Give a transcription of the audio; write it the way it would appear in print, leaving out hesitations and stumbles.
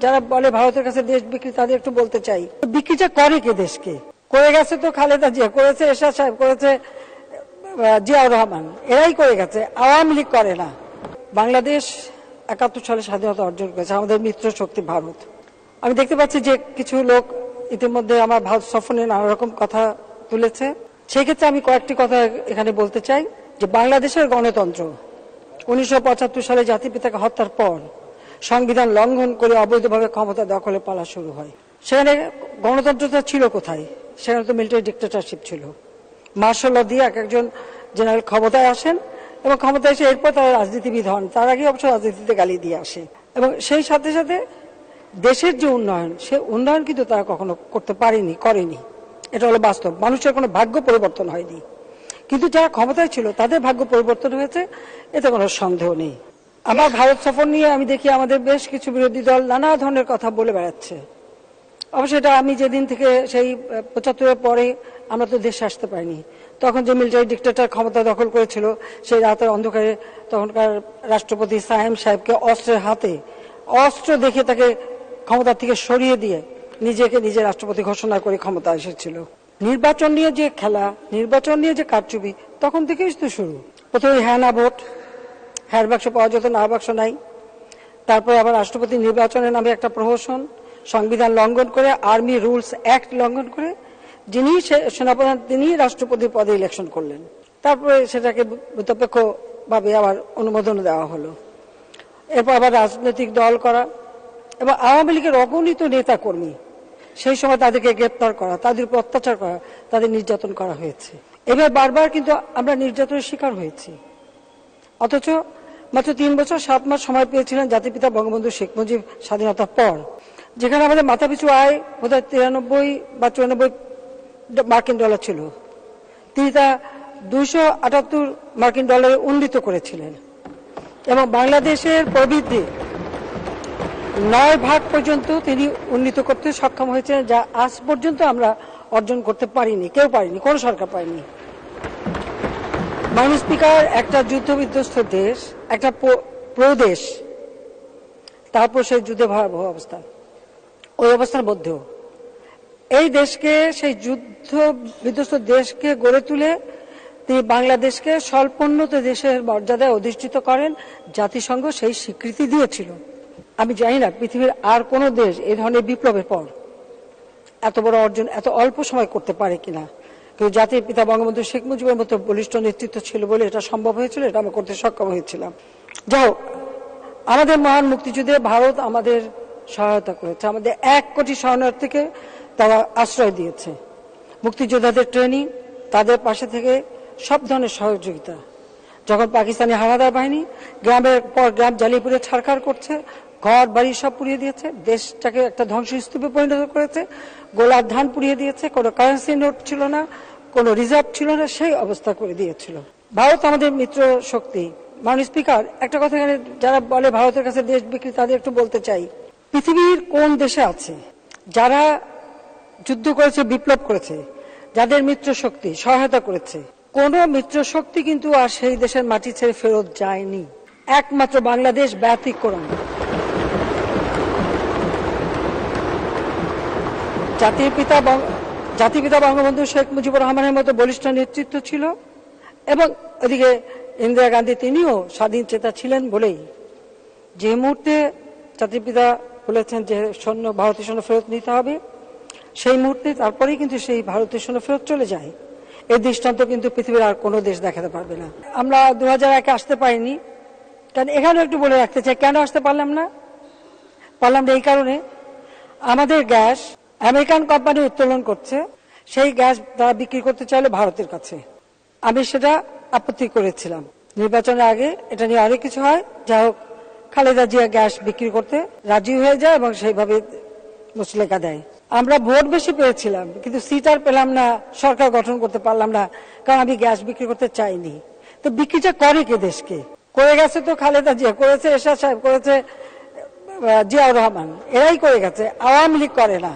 যারা বলে ভারতের কাছে দেশ বিক্রি, তাদের একটু বলতে চাই, বিক্রিটা করে কে দেশকে? করে গেছে তো খালেদা জিয়া, করেছে এরশাদ সাহেব, করেছে জিয়াউর রহমান, এরাই করে গেছে, আওয়ামী লীগ করে না। বাংলাদেশ ৭১ সালে স্বাধীনতা অর্জন করেছে, আমাদের মিত্র শক্তি ভারত। আমি দেখতে পাচ্ছি যে কিছু লোক ইতিমধ্যে আমার ভারত সফর নিয়ে নানা রকম কথা তুলেছে। সেক্ষেত্রে আমি কয়েকটি কথা এখানে বলতে চাই যে বাংলাদেশের গণতন্ত্র ১৯৭৫ সালে জাতিপিতাকে হত্যার পর সংবিধান লঙ্ঘন করে অবৈধভাবে ক্ষমতা দখলে পালা শুরু হয়। সেখানে গণতন্ত্রটা ছিল কোথায়? সেখানে তো মিলিটারি ডিক্টেটরশিপ ছিল। মার্শাল ল দিয়ে একজন জেনারেল ক্ষমতায় আসেন এবং ক্ষমতায় এসে এরপর তারা রাজনীতিবিদ হন। তার আগে অবশ্য রাজনীতিতে গালি দিয়ে আসে এবং সেই সাথে সাথে দেশের যে উন্নয়ন, সে উন্নয়ন কিন্তু তারা কখনো করতে পারেনি, করেনি। এটা হলো বাস্তব। মানুষের কোনো ভাগ্য পরিবর্তন হয়নি, কিন্তু যারা ক্ষমতায় ছিল তাদের ভাগ্য পরিবর্তন হয়েছে, এতে কোনো সন্দেহ নেই। আমার ভারত সফর নিয়ে আমি দেখি আমাদের বেশ কিছু বিরোধী দল নানা ধরনের কথা বলে বেড়াচ্ছে। অবশ্য এটা আমি যেদিন থেকে সেই ৭৫-এর পরে আমরা তো দেশে আসতে পারিনি, তখন যে মিলিটারি ডিক্টেটর ক্ষমতা দখল করেছিল, সেই রাতের অন্ধকারে তখনকার রাষ্ট্রপতি সাহেব সাহেবকে অস্ত্রের হাতে, অস্ত্র দেখে তাকে ক্ষমতা থেকে সরিয়ে দিয়ে নিজেকে নিজে রাষ্ট্রপতি ঘোষণা করে ক্ষমতা এসেছিল। নির্বাচন নিয়ে যে খেলা, নির্বাচন নিয়ে যে কারচুপি, তখন থেকেই তো শুরু। প্রথমে হ্যাঁ না ভোট, হ্যাঁ বাক্স পাওয়া যেত, না বাক্স নাই। তারপর আবার রাষ্ট্রপতি নির্বাচনের নামে একটা প্রহসন, সংবিধান লঙ্ঘন করে, আর্মি রুলস অ্যাক্ট লঙ্ঘন করে যিনি সেনাপ্রধান তিনি রাষ্ট্রপতি পদে ইলেকশন করলেন। তারপরে সেটাকে নিরপেক্ষভাবে আবার অনুমোদন দেওয়া হলো। এরপর আবার রাজনৈতিক দল করা এবং আওয়ামী লীগের অগণিত নেতা কর্মী, সেই সময় তাদেরকে গ্রেপ্তার করা, তাদের উপর অত্যাচার করা, তাদের নির্যাতন করা হয়েছে। এবার বারবার কিন্তু আমরা নির্যাতনের শিকার হয়েছি। অথচ মাত্র ৩ বছর ৭ মাস সময় পেয়েছিলেন জাতিপিতা বঙ্গবন্ধু শেখ মুজিব স্বাধীনতার পর, যেখানে আমাদের মাথাপিছু আয় বোধহয় ৯৩ বা ৯৪ মার্কিন ডলার ছিল। তিনি তা ২৭৮ মার্কিন ডলারে উন্নীত করেছিলেন এবং বাংলাদেশের প্রবৃদ্ধি ৯ ভাগ পর্যন্ত তিনি উন্নীত করতে সক্ষম হয়েছেন, যা আজ পর্যন্ত আমরা অর্জন করতে পারিনি, কেউ পারিনি, কোন সরকার পারেনি। মাননীয় স্পিকার, একটা যুদ্ধ বিধ্বস্ত দেশ, একটা প্রদেশ, তারপর সেই যুদ্ধে ভয়াবহ অবস্থা, ওই অবস্থার মধ্যেও এই দেশকে, সেই যুদ্ধ বিধ্বস্ত দেশকে গড়ে তুলে তিনি বাংলাদেশকে স্বল্পোন্নত দেশের মর্যাদায় অধিষ্ঠিত করেন। জাতিসংঘ সেই স্বীকৃতি দিয়েছিল। আমি জানি না পৃথিবীর আর কোন দেশ এই ধরনের বিপ্লবের পর এত বড় অর্জন এত অল্প সময় করতে পারে কিনা, কিন্তু জাতির পিতা বঙ্গবন্ধু শেখ মুজিবের মতো বলিষ্ঠ নেতৃত্ব ছিল বলে এটা সম্ভব হয়েছিল, এটা আমরা করতে সক্ষম হয়েছিলাম। যাই হোক, আমাদের মহান মুক্তিযুদ্ধে ভারত আমাদের সহায়তা করেছে, আমাদের ১ কোটি শরণার্থীকে তারা আশ্রয় দিয়েছে। মুক্তিযোদ্ধাদের ট্রেনিং, তাদের পাশে থেকে সব ধরনের সহযোগিতা। যখন পাকিস্তানি হানাদার বাহিনী গ্রামের পর গ্রাম জ্বালিয়ে পুড়িয়ে ছারখার করছে, ঘর বাড়ি সব পুড়িয়ে দিয়েছে, দেশটাকে একটা ধ্বংসস্তূপে পরিণত করেছে, গোলার ধান পুড়িয়ে দিয়েছে, কোনো কারেন্সি নোট ছিল না, কোনো রিজার্ভ ছিল না, সেই অবস্থা করে দিয়েছিল। ভারত আমাদের মিত্র শক্তি। মাননীয় স্পিকার, একটা কথা এখানে যারা বলে ভারতের কাছে দেশ বিক্রি, তাদের একটু বলতে চাই, পৃথিবীর কোন দেশে আছে যারা যুদ্ধ করেছে, বিপ্লব করেছে, যাদের মিত্র শক্তি সহায়তা করেছে? কোন মিত্র শক্তি কিন্তু আর সেই দেশের মাটি ছেড়ে ফেরত যায়নি, একমাত্র বাংলাদেশ ব্যতিক্রম। জাতির পিতা বঙ্গবন্ধু শেখ মুজিবুর রহমানের মতো বলিষ্ঠ নেতৃত্ব ছিল এবং ওদিকে ইন্দিরা গান্ধী, তিনিও স্বাধীন চেতা ছিলেন বলেই যে মুহূর্তে জাতির পিতা বলেছেন যে সৈন্য, ভারতীয় সৈন্য ফেরত নিতে হবে, সেই মুহূর্তে তারপরেই কিন্তু সেই ভারতীয় সৈন্য ফেরত চলে যায়। এই দৃষ্টান্ত কিন্তু পৃথিবীর আর কোনো দেশ দেখাতে পারবে না। আমরা ২০০১-এ আসতে পারিনি, কারণ এখানেও একটু বলে রাখতে চাই কেন আসতে পারলাম না। এই কারণে আমাদের গ্যাস আমেরিকান কোম্পানি উত্তোলন করছে, সেই গ্যাস তারা বিক্রি করতে চাইলে ভারতের কাছে। আমি সেটা আপত্তি করেছিলাম। নির্বাচনের আগে এটা নিয়ে অনেক কিছু হয়। যাই হোক, খালেদা জিয়া গ্যাস বিক্রি করতে রাজি হয়ে যায় এবং সেইভাবে মুচলেকা দেয়। আমরা ভোট বেশি পেয়েছিলাম, কিন্তু সিট আর পেলাম না, সরকার গঠন করতে পারলাম না, কারণ আমি গ্যাস বিক্রি করতে চাইনি। তো বিক্রিটা করে কে দেশকে? করে গেছে তো খালেদা জিয়া, করেছে এরশাদ সাহেব, করেছে জিয়াউর রহমান, এরাই করে গেছে, আওয়ামী লীগ করে না।